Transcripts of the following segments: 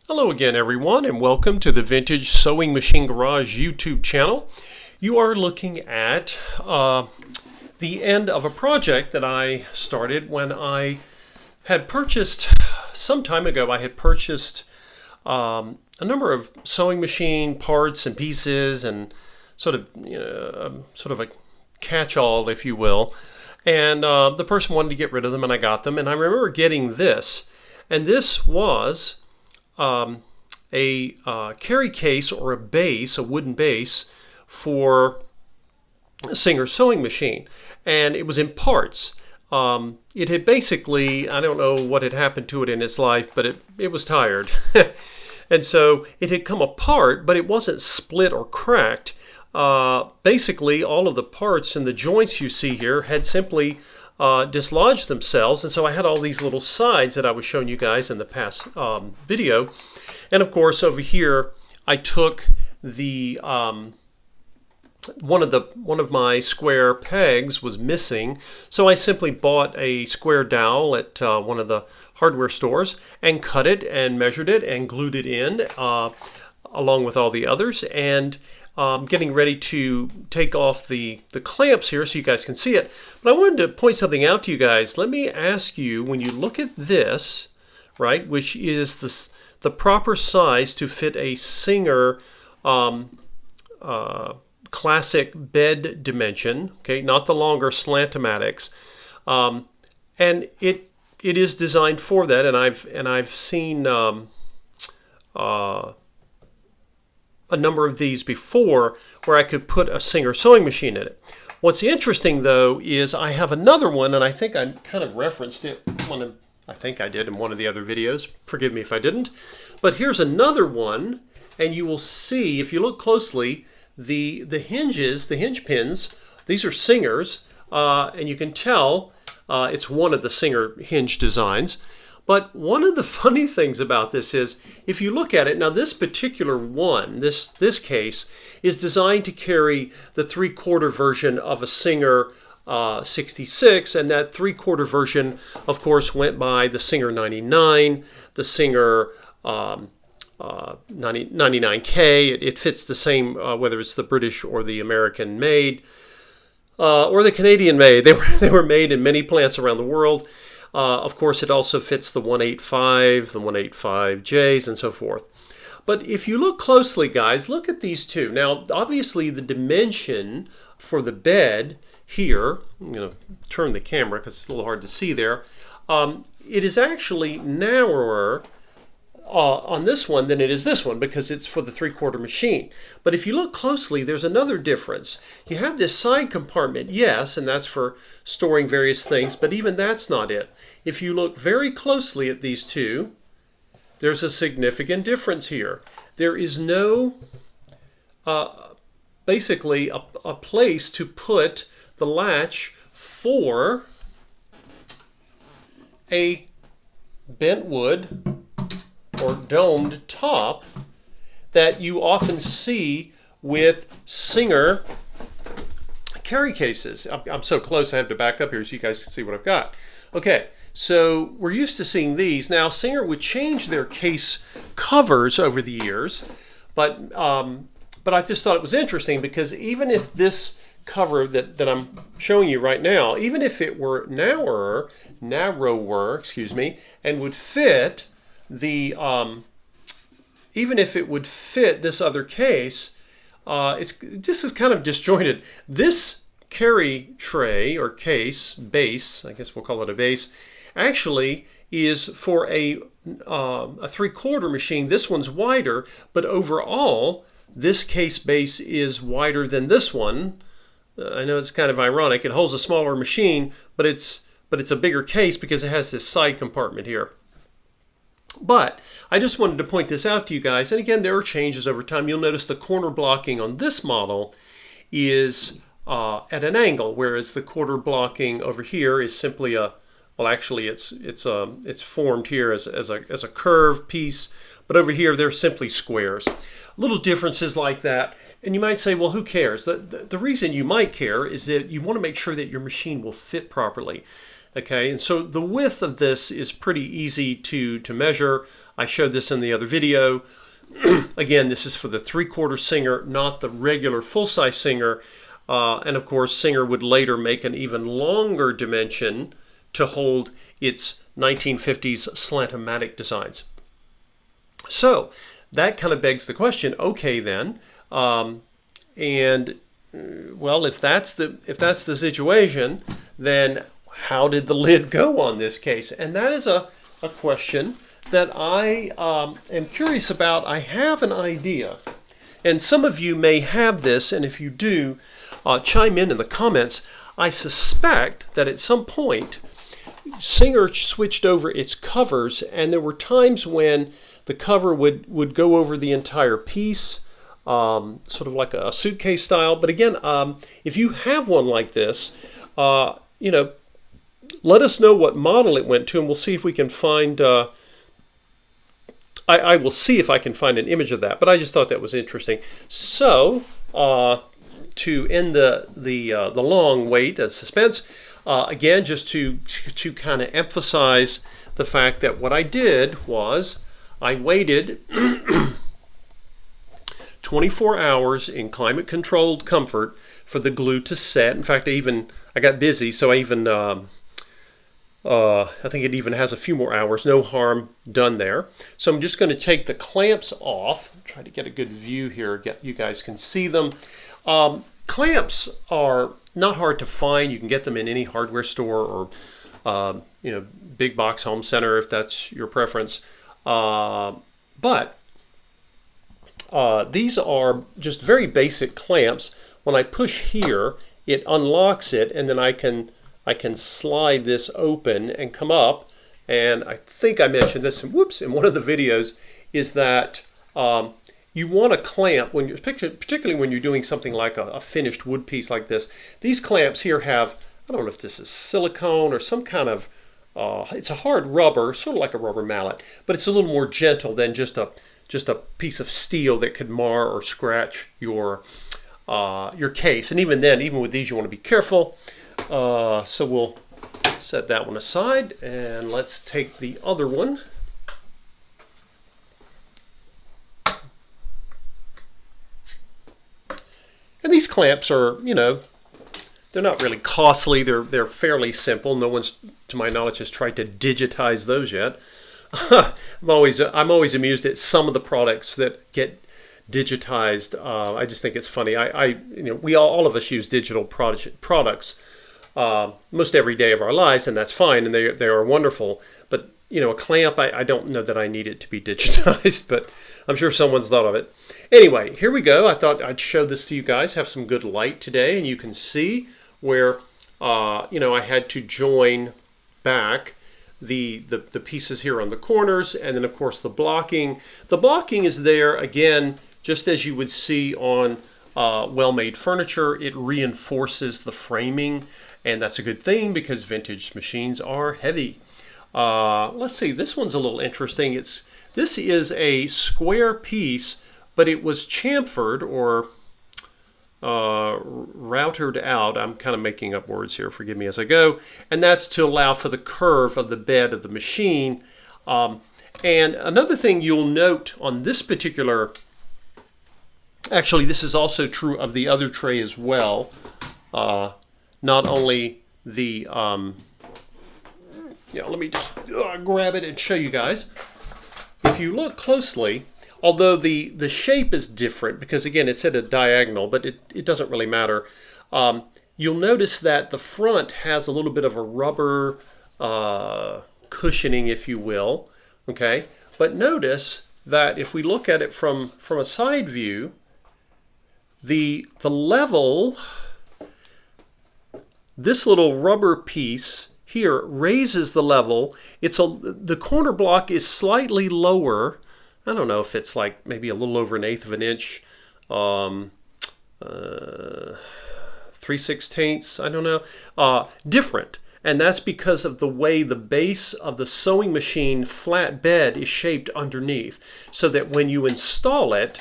Hello again everyone, and welcome to the Vintage Sewing Machine Garage YouTube channel. You are looking at the end of a project that I started when I had purchased, some time ago, I had purchased a number of sewing machine parts and pieces and sort of a catch-all, if you will. And the person wanted to get rid of them, and I got them. And I remember getting this, and this was a carry case or a base, a wooden base for a Singer sewing machine, and it was in parts. It had basically, I don't know what had happened to it in its life, but it was tired. And so it had come apart, but it wasn't split or cracked. Basically, all of the parts and the joints you see here had simply dislodged themselves, and so I had all these little sides that I was showing you guys in the past video. And of course, over here, I took the one of my square pegs was missing, so I simply bought a square dowel at one of the hardware stores and cut it and measured it and glued it in along with all the others, and getting ready to take off the clamps here so you guys can see it. But I wanted to point something out to you guys. Let me ask you, when you look at this, right, which is the proper size to fit a Singer classic bed dimension, okay, not the longer slantomatics, and it is designed for that, and I've seen a number of these before where I could put a Singer sewing machine in it. What's interesting though is I have another one, and I think I kind of referenced it I think I did in one of the other videos. Forgive me if I didn't. But here's another one, and you will see, if you look closely, the hinges, the hinge pins, these are Singers, and you can tell it's one of the Singer hinge designs. But one of the funny things about this is, if you look at it, now this particular one, this case, is designed to carry the 3/4 version of a Singer 66, and that 3/4 version, of course, went by the Singer 99, the Singer 99K. It fits the same, whether it's the British or the American made, or the Canadian made. They were made in many plants around the world. Of course, it also fits the 185, the 185Js, and so forth. But if you look closely, guys, look at these two. Now, obviously, the dimension for the bed here, I'm going to turn the camera because it's a little hard to see there, it is actually narrower on this one than it is this one, because it's for the 3/4 machine. But if you look closely, there's another difference. You have this side compartment, yes, and that's for storing various things, but even that's not it. If you look very closely at these two, there's a significant difference here. There is no, basically, a place to put the latch for a bent wood or domed top that you often see with Singer carry cases. I'm so close I have to back up here so you guys can see what I've got. Okay, so we're used to seeing these. Now, Singer would change their case covers over the years, but I just thought it was interesting because even if this cover that I'm showing you right now, even if it were narrower, excuse me, and would fit the even if it would fit this other case, this is kind of disjointed. This carry tray or case, base, I guess we'll call it a base, actually is for a 3/4 machine. This one's wider, but overall this case base is wider than this one. I know it's kind of ironic. It holds a smaller machine, but it's a bigger case because it has this side compartment here. But I just wanted to point this out to you guys. And again, there are changes over time. You'll notice the corner blocking on this model is at an angle, whereas the quarter blocking over here is simply well, actually it's formed here as a curved piece, but over here they're simply squares. Little differences like that. And you might say, well, who cares? The reason you might care is that you want to make sure that your machine will fit properly. Okay, and so the width of this is pretty easy to measure. I showed this in the other video. Again, this is for the 3/4 Singer, not the regular full-size Singer. And of course, Singer would later make an even longer dimension to hold its 1950s Slant-O-Matic designs. So that kind of begs the question, okay then, well, if that's the situation, then how did the lid go on this case? And that is a question that I am curious about. I have an idea, and some of you may have this, and if you do, chime in the comments. I suspect that at some point, Singer switched over its covers, and there were times when the cover would go over the entire piece, sort of like a suitcase style. But again, if you have one like this, let us know what model it went to, and we'll see if we can find. I will see if I can find an image of that. But I just thought that was interesting. So to end the long wait and suspense, again, just to kind of emphasize the fact that what I did was I waited 24 hours in climate-controlled comfort for the glue to set. In fact, I got busy, so I think it even has a few more hours. No harm done there. So I'm just going to take the clamps off. Try to get a good view here. You guys can see them. Clamps are not hard to find. You can get them in any hardware store or big box home center if that's your preference. But these are just very basic clamps. When I push here, it unlocks it, and then I can slide this open and come up. And I think I mentioned this in one of the videos, is that you want a clamp when particularly when you're doing something like a finished wood piece like this. These clamps here have, I don't know if this is silicone or some kind of it's a hard rubber, sort of like a rubber mallet, but it's a little more gentle than just a piece of steel that could mar or scratch your case. And even then, even with these, you want to be careful. So we'll set that one aside, and let's take the other one. And these clamps are, they're not really costly. They're fairly simple. No one's, to my knowledge, has tried to digitize those yet. I'm always amused at some of the products that get digitized. I just think it's funny. All of us use digital products most every day of our lives, and that's fine, and they are wonderful. But a clamp, I don't know that I need it to be digitized, but I'm sure someone's thought of it. Anyway, here we go. I thought I'd show this to you guys. Have some good light today, and you can see where I had to join back the pieces here on the corners, and then of course the blocking. The blocking is there again, just as you would see on well-made furniture. It reinforces the framing, and that's a good thing because vintage machines are heavy. Let's see, this one's a little interesting. This is a square piece, but it was chamfered or routered out. I'm kind of making up words here, forgive me as I go. And that's to allow for the curve of the bed of the machine. And another thing you'll note on this particular, actually this is also true of the other tray as well. Not only the, let me just grab it and show you guys. If you look closely, although the shape is different, because again it's at a diagonal, but it doesn't really matter. You'll notice that the front has a little bit of a rubber cushioning, if you will. Okay, but notice that if we look at it from a side view, the level, this little rubber piece here raises the level. The corner block is slightly lower. I don't know if it's like maybe a little over 1/8 of an inch, 3/16, I don't know, different. And that's because of the way the base of the sewing machine flat bed is shaped underneath, so that when you install it,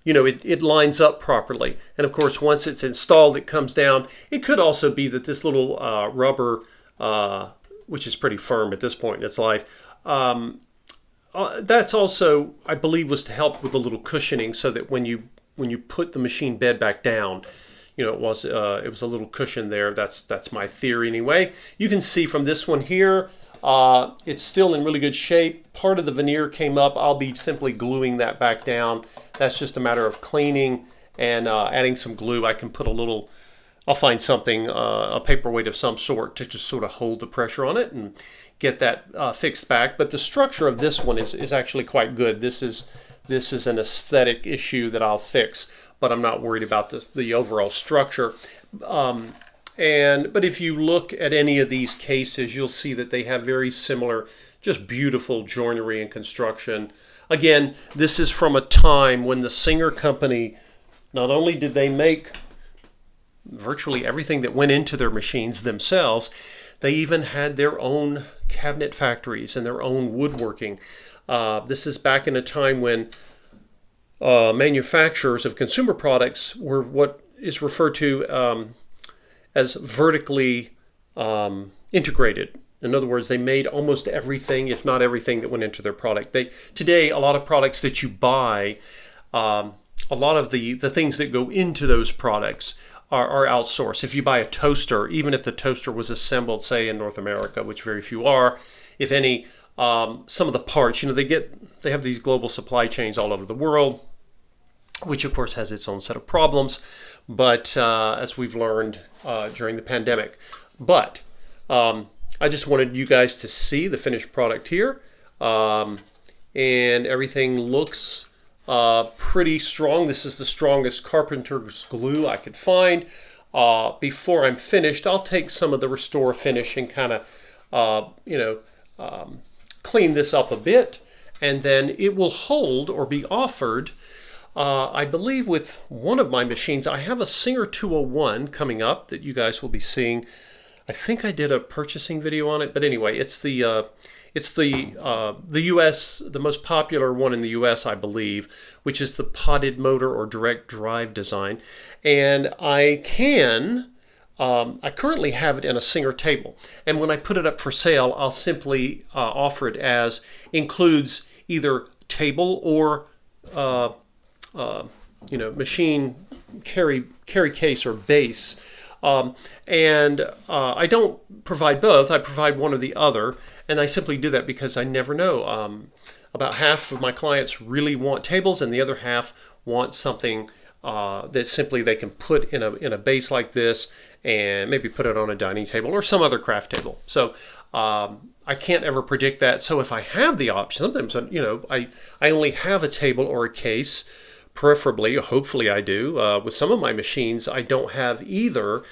it lines up properly. And of course, once it's installed, it comes down. It could also be that this little rubber, which is pretty firm at this point in its life, that's also, I believe, was to help with a little cushioning, so that when you put the machine bed back down, it was a little cushion there. That's my theory anyway. You can see from this one here, it's still in really good shape. Part of the veneer came up. I'll be simply gluing that back down. That's just a matter of cleaning and adding some glue. I can put I'll find something, a paperweight of some sort, to just sort of hold the pressure on it and get that fixed back. But the structure of this one is actually quite good. This is an aesthetic issue that I'll fix, but I'm not worried about the overall structure. But if you look at any of these cases, you'll see that they have very similar, just beautiful joinery and construction. Again, this is from a time when the Singer Company, not only did they make virtually everything that went into their machines themselves, they even had their own cabinet factories and their own woodworking. This is back in a time when manufacturers of consumer products were what is referred to as vertically integrated. In other words, they made almost everything, if not everything, that went into their product. Today, a lot of products that you buy, a lot of the things that go into those products are outsourced. If you buy a toaster, even if the toaster was assembled, say, in North America, which very few are, if any, some of the parts, they have these global supply chains all over the world, which of course has its own set of problems, but as we've learned during the pandemic. But I just wanted you guys to see the finished product here, and everything looks pretty strong. This is the strongest carpenter's glue I could find. Before I'm finished, I'll take some of the Restore Finish and kind of clean this up a bit, and then it will hold or be offered. I believe with one of my machines, I have a Singer 201 coming up that you guys will be seeing. I think I did a purchasing video on it, but anyway, it's the US, the most popular one in the US, I believe, which is the potted motor or direct drive design. And I currently have it in a Singer table. And when I put it up for sale, I'll simply offer it as includes either table or machine carry case or base. I don't provide both. I provide one or the other, and I simply do that because I never know. About half of my clients really want tables, and the other half want something that simply they can put in a base like this and maybe put it on a dining table or some other craft table. So I can't ever predict that. So if I have the option, sometimes I only have a table or a case. Preferably, hopefully I do. With some of my machines, I don't have either,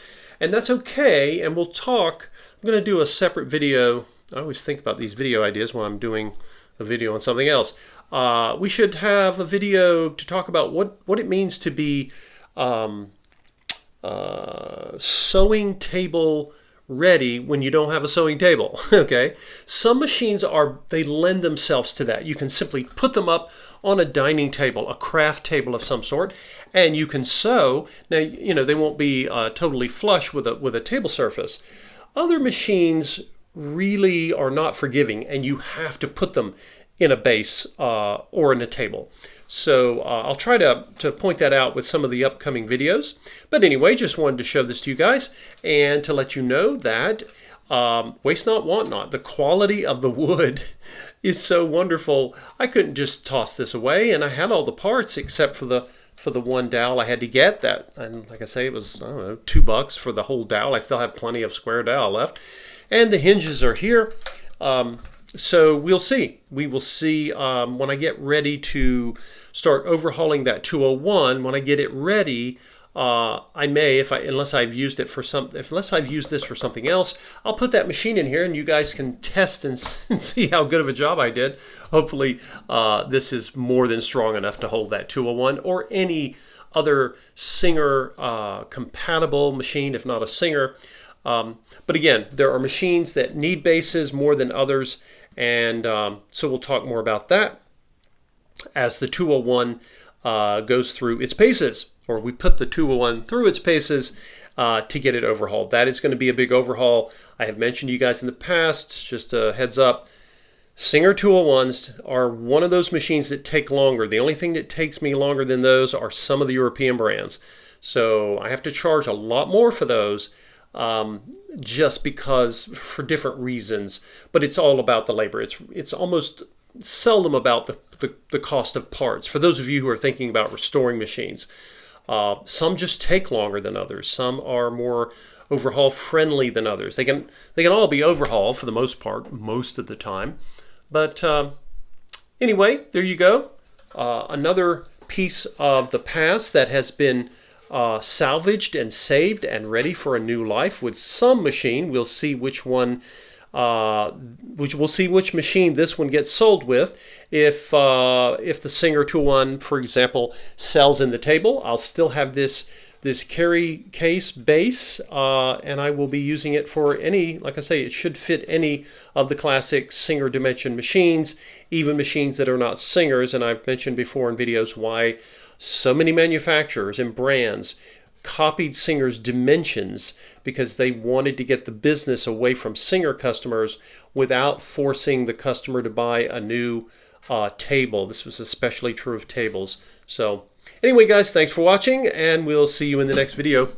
and that's okay, and we'll talk. I'm going to do a separate video. I always think about these video ideas when I'm doing a video on something else. We should have a video to talk about what it means to be sewing table ready when you don't have a sewing table. Okay, some machines they lend themselves to that. You can simply put them up on a dining table, a craft table of some sort, and you can sew. Now, they won't be totally flush with a table surface. Other machines really are not forgiving, and you have to put them in a base or in a table. So I'll try to point that out with some of the upcoming videos. But anyway, just wanted to show this to you guys and to let you know that waste not, want not. The quality of the wood is so wonderful. I couldn't just toss this away, and I had all the parts except for the one dowel I had to get. That, and like I say, it was, I don't know, $2 for the whole dowel. I still have plenty of square dowel left, and the hinges are here. So we'll see. We will see when I get ready to start overhauling that 201. When I get it ready, I may, unless I've used this for something else, I'll put that machine in here, and you guys can test and see how good of a job I did. Hopefully, this is more than strong enough to hold that 201 or any other Singer compatible machine, if not a Singer. But again, there are machines that need bases more than others, and so we'll talk more about that as the 201 goes through its paces, or we put the 201 through its paces to get it overhauled. That is going to be a big overhaul. I have mentioned to you guys in the past, just a heads up, Singer 201s are one of those machines that take longer. The only thing that takes me longer than those are some of the European brands. So I have to charge a lot more for those just because for different reasons. But it's all about the labor. It's almost seldom about the cost of parts. For those of you who are thinking about restoring machines, some just take longer than others. Some are more overhaul friendly than others. They can all be overhauled for the most part, most of the time. But anyway, there you go. Another piece of the past that has been salvaged and saved and ready for a new life with some machine. We'll see which one. We'll see which machine this one gets sold with. If the Singer 201, for example, sells in the table, I'll still have this carry case base, and I will be using it for any, like I say, it should fit any of the classic Singer dimension machines, even machines that are not Singers. And I've mentioned before in videos why so many manufacturers and brands copied Singer's dimensions, because they wanted to get the business away from Singer customers without forcing the customer to buy a new table. This was especially true of tables. So anyway, guys, thanks for watching, and we'll see you in the next video.